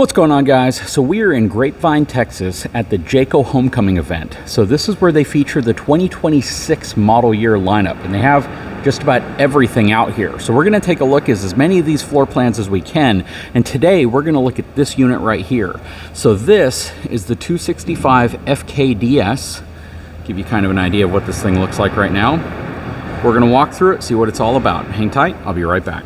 What's going on, guys? So we are in Grapevine, Texas at the Jayco homecoming event. So this is where they feature the 2026 model year lineup, and they have just about everything out here. So we're going to take a look at as many of these floor plans as we can, and today we're going to look at this unit right here. So this is the 265 FKDS. Give you kind of an idea of what this thing looks like right now. We're going to walk through it, see what it's all about. Hang tight, I'll be right back.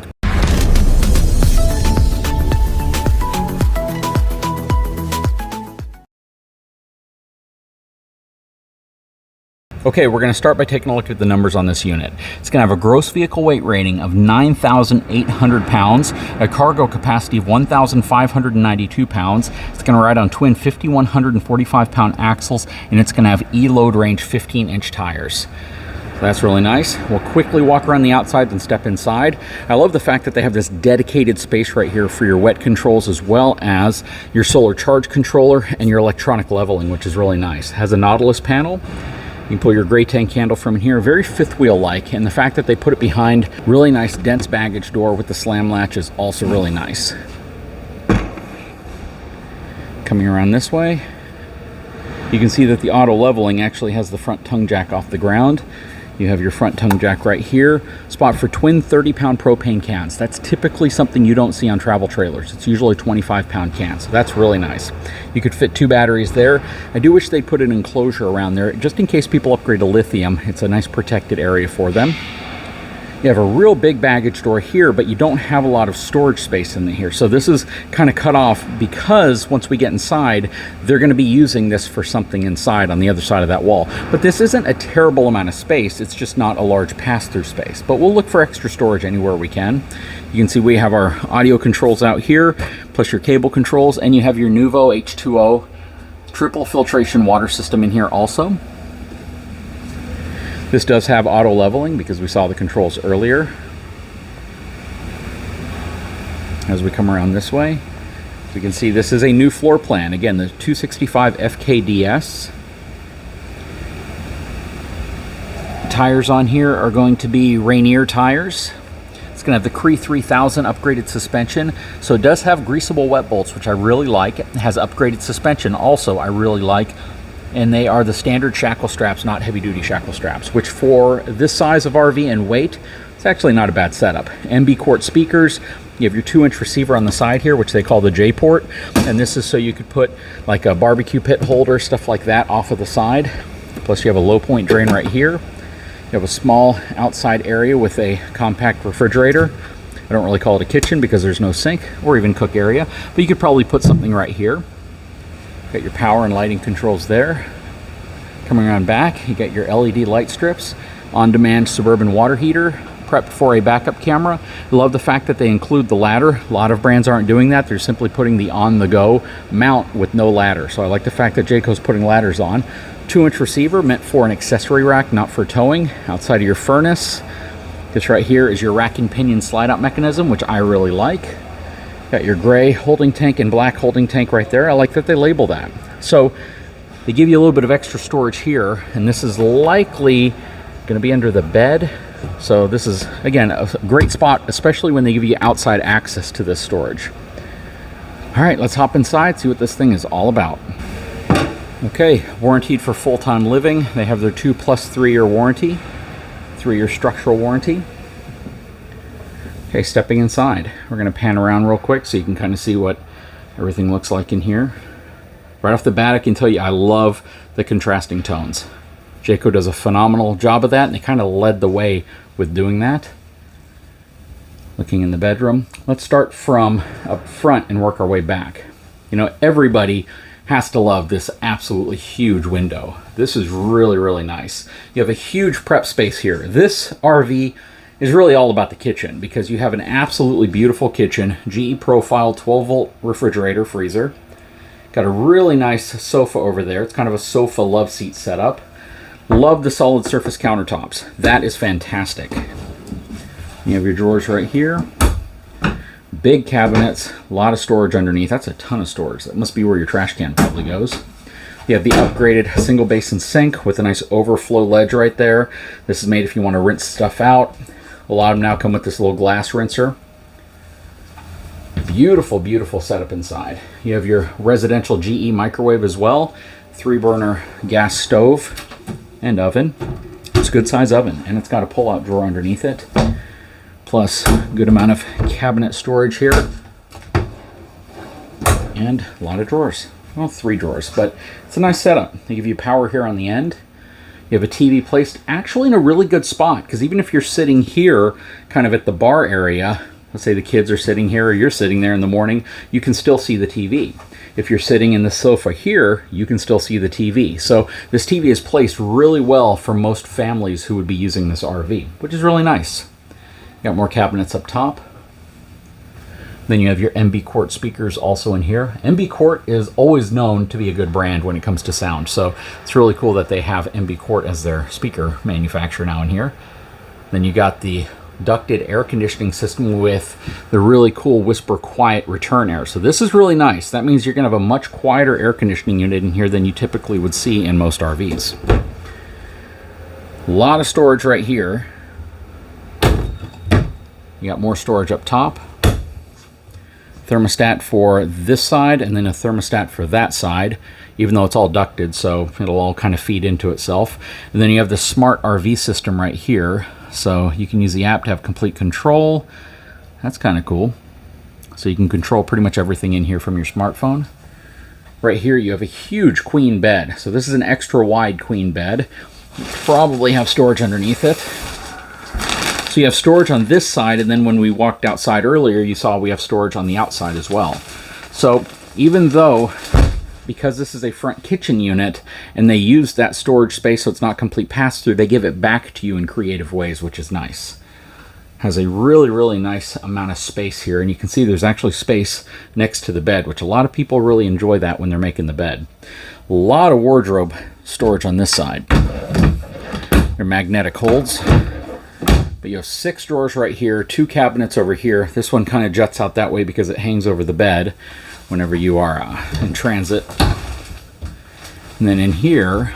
Okay, we're going to start by taking a look at the numbers on this unit. It's going to have a gross vehicle weight rating of 9,800 pounds, a cargo capacity of 1,592 pounds. It's going to ride on twin 5,145 pound axles, and it's going to have E-load range 15-inch tires. So that's really nice. We'll quickly walk around the outside and step inside. I love the fact that they have this dedicated space right here for your wet controls, as well as your solar charge controller and your electronic leveling, which is really nice. It has a Nautilus panel. You can pull your gray tank handle from in here, very fifth wheel like, and the fact that they put it behind really nice dense baggage door with the slam latch is also really nice. Coming around this way, you can see that the auto leveling actually has the front tongue jack off the ground. You have your front tongue jack right here, spot for twin 30-pound propane cans. That's typically something you don't see on travel trailers. It's usually 25-pound cans, so that's really nice. You could fit 2 batteries there. I do wish they'd put an enclosure around there, just in case people upgrade to lithium. It's a nice protected area for them. You have a real big baggage door here, but you don't have a lot of storage space in here. So this is kind of cut off because once we get inside, they're going to be using this for something inside on the other side of that wall. But this isn't a terrible amount of space. It's just not a large pass-through space. But we'll look for extra storage anywhere we can. You can see we have our audio controls out here, plus your cable controls, and you have your Nuvo H2O triple filtration water system in here also. This does have auto leveling because we saw the controls earlier. As we come around this way, we can see this is a new floor plan. Again, the 265 FKDS. The tires on here are going to be Rainier tires. It's going to have the Cree 3000 upgraded suspension. So it does have greasable wet bolts, which I really like. It has upgraded suspension also, I really like. And they are the standard shackle straps, not heavy-duty shackle straps, which for this size of RV and weight, it's actually not a bad setup. MB CURT speakers. You have your 2-inch receiver on the side here, which they call the J port, and this is so you could put like a barbecue pit holder, stuff like that, off of the side. Plus you have a low point drain right here. You have a small outside area with a compact refrigerator. I don't really call it a kitchen because there's no sink or even cook area, but you could probably put something right here. Got your power and lighting controls there. Coming around back, you got your LED light strips, on-demand Suburban water heater, prepped for a backup camera. I love the fact that they include the ladder. A lot of brands aren't doing that. They're simply putting the on-the-go mount with no ladder. So I like the fact that Jayco's putting ladders on. 2-inch receiver meant for an accessory rack, not for towing. Outside of your furnace, this right here is your rack and pinion slide-out mechanism, which I really like. Got your gray holding tank and black holding tank right there. I like that they label that. So they give you a little bit of extra storage here, and this is likely going to be under the bed. So this is, again, a great spot, especially when they give you outside access to this storage. All right, let's hop inside, see what this thing is all about. Okay, warranted for full-time living. They have their 2+ 3-year warranty, 3-year structural warranty. Okay, stepping inside, we're going to pan around real quick so you can kind of see what everything looks like in here. Right off the bat, I can tell you I love the contrasting tones. Jayco does a phenomenal job of that, and they kind of led the way with doing that. Looking in the bedroom, let's start from up front and work our way back. You know, everybody has to love this absolutely huge window. This is really, really nice. You have a huge prep space here. This RV is really all about the kitchen because you have an absolutely beautiful kitchen, GE profile 12-volt refrigerator freezer. Got a really nice sofa over there. It's kind of a sofa love seat setup. Love the solid surface countertops. That is fantastic. You have your drawers right here. Big cabinets, a lot of storage underneath. That's a ton of storage. That must be where your trash can probably goes. You have the upgraded single basin sink with a nice overflow ledge right there. This is made if you want to rinse stuff out. A lot of them now come with this little glass rinser. Beautiful, beautiful setup inside. You have your residential GE microwave as well, 3-burner gas stove and oven. It's a good size oven, and it's got a pull-out drawer underneath it. Plus a good amount of cabinet storage here. And a lot of drawers. Well, 3 drawers, but it's a nice setup. They give you power here on the end. You have a TV placed actually in a really good spot, because even if you're sitting here kind of at the bar area, let's say the kids are sitting here or you're sitting there in the morning, you can still see the TV. If you're sitting in the sofa here, you can still see the TV. So this TV is placed really well for most families who would be using this RV, which is really nice. You got more cabinets up top. Then you have your CURT speakers also in here. CURT is always known to be a good brand when it comes to sound, so it's really cool that they have CURT as their speaker manufacturer now in here. Then you got the ducted air conditioning system with the really cool whisper quiet return air. So this is really nice. That means you're going to have a much quieter air conditioning unit in here than you typically would see in most RVs. A lot of storage right here. You got more storage up top. Thermostat for this side and then a thermostat for that side, even though it's all ducted, so it'll all kind of feed into itself. And then you have the smart RV system right here, so you can use the app to have complete control. That's kind of cool. So you can control pretty much everything in here from your smartphone. Right here you have a huge queen bed. So this is an extra wide queen bed. You probably have storage underneath it. So you have storage on this side, and then when we walked outside earlier, you saw we have storage on the outside as well. So even though, because this is a front kitchen unit, and they use that storage space so it's not complete pass-through, they give it back to you in creative ways, which is nice. Has a really, really nice amount of space here, and you can see there's actually space next to the bed, which a lot of people really enjoy that when they're making the bed. A lot of wardrobe storage on this side. They're magnetic holds. But you have 6 drawers right here, 2 cabinets over here. This one kind of juts out that way because it hangs over the bed whenever you are in transit. And then in here,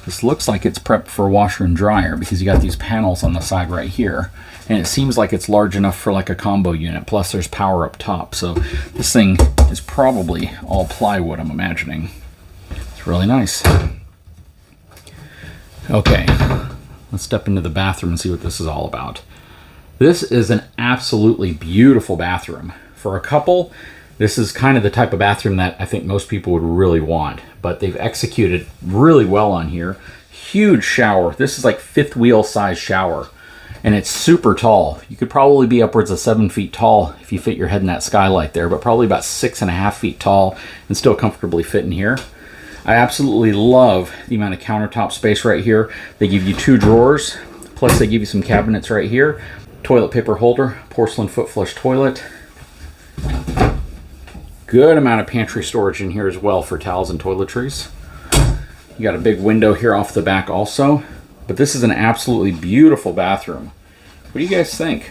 this looks like it's prepped for washer and dryer because you got these panels on the side right here. And it seems like it's large enough for like a combo unit. Plus there's power up top. So this thing is probably all plywood, I'm imagining. It's really nice. Okay. Let's step into the bathroom and see what this is all about. This is an absolutely beautiful bathroom. For a couple, this is kind of the type of bathroom that I think most people would really want, but they've executed really well on here. Huge shower. This is like 5th wheel size shower, and it's super tall. You could probably be upwards of 7 feet tall if you fit your head in that skylight there, but probably about 6.5 feet tall and still comfortably fit in here. I absolutely love the amount of countertop space right here. They give you 2 drawers, plus they give you some cabinets right here. Toilet paper holder, porcelain foot flush toilet. Good amount of pantry storage in here as well for towels and toiletries. You got a big window here off the back also. But this is an absolutely beautiful bathroom. What do you guys think?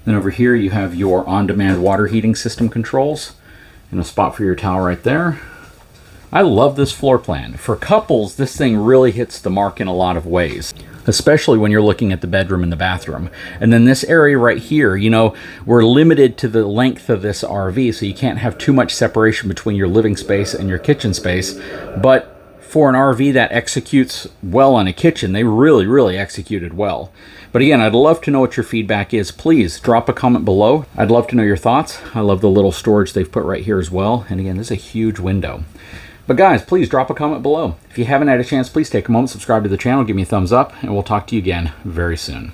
Then over here you have your on-demand water heating system controls and a spot for your towel right there. I love this floor plan. For couples, this thing really hits the mark in a lot of ways, especially when you're looking at the bedroom and the bathroom. And then this area right here, you know, we're limited to the length of this RV, so you can't have too much separation between your living space and your kitchen space. But for an RV that executes well on a kitchen, they really, really executed well. But again, I'd love to know what your feedback is. Please drop a comment below. I'd love to know your thoughts. I love the little storage they've put right here as well. And again, this is a huge window. But guys, please drop a comment below. If you haven't had a chance, please take a moment, subscribe to the channel, give me a thumbs up, and we'll talk to you again very soon.